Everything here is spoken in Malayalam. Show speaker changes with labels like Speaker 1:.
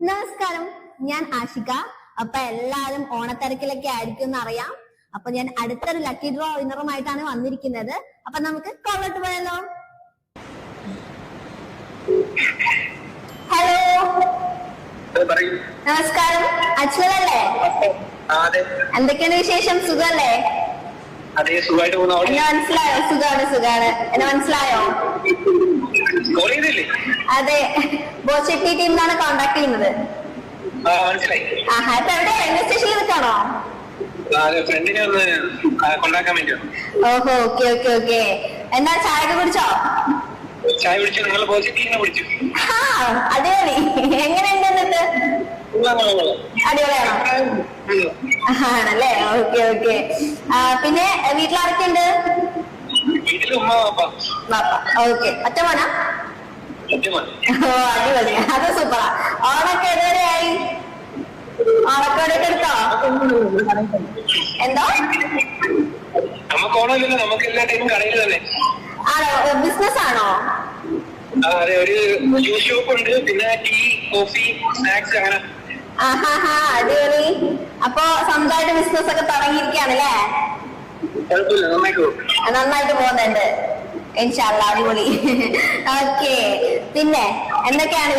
Speaker 1: നമസ്കാരം, ഞാൻ ആഷിക. അപ്പൊ എല്ലാരും ഓണത്തിരക്കിലൊക്കെ ആയിരിക്കും എന്ന് അറിയാം. അപ്പൊ ഞാൻ അടുത്തൊരു ലക്കി ഡ്രോ വിന്നറുമായിട്ടാണ് വന്നിരിക്കുന്നത്. അപ്പൊ നമുക്ക് കോളിട്ട് പോയല്ലോ. ഹലോ, നമസ്കാരം. അച്ഛനല്ലേ? എന്തൊക്കെയാണ് വിശേഷം? സുഖല്ലേ? എന്നെ മനസ്സിലായോ? സുഖാണ്. എന്നെ മനസ്സിലായോ? അതെ, ബോച്ചെട്ടി ടീമിനാണ് കോണ്ടാക്ട് ചെയ്യുന്നത്. ആഹാ, ഇപ്പൊ എവിടെ? റെയിൽവേ സ്റ്റേഷനിൽ നിൽക്കാണോ? ഓഹോ, ഓക്കെ. എന്നാ ചായ ഒക്കെ കുടിച്ചോ? അടിപൊളി. എങ്ങനെയുണ്ട് എന്നിട്ട്? അടിപൊളിയാണോ? ആണല്ലേ? ഓക്കെ. പിന്നെ വീട്ടിലാരൊക്കെയുണ്ട്? ഓക്കെ. ഒറ്റ മോനാ? ഓ, അടിപൊളി. അത് സൂപ്പറാ. ഓണൊക്കെ എതുവരെയായി? ഓണക്കോടിയൊക്കെ എടുത്തോ? എന്തോ? ആണോ? ബിസിനസ് ആണോ?
Speaker 2: ഒരു ജ്യൂസ് ഷോപ്പ് ഉണ്ട്, പിന്നെ ടീ, കോഫി, സ്നാക്സ് അങ്ങനെ.
Speaker 1: ആഹാ, അടിപൊളി. അപ്പൊ സ്വന്തമായിട്ട് ബിസിനസ് ഒക്കെ തുടങ്ങിയിരിക്കുകയാണല്ലേ? നന്നായിട്ട് പോകുന്നുണ്ട്. ഇൻഷാ അല്ലാഹ്, അടിപൊളി. ഓക്കെ. പിന്നെ എന്തൊക്കെയാണ്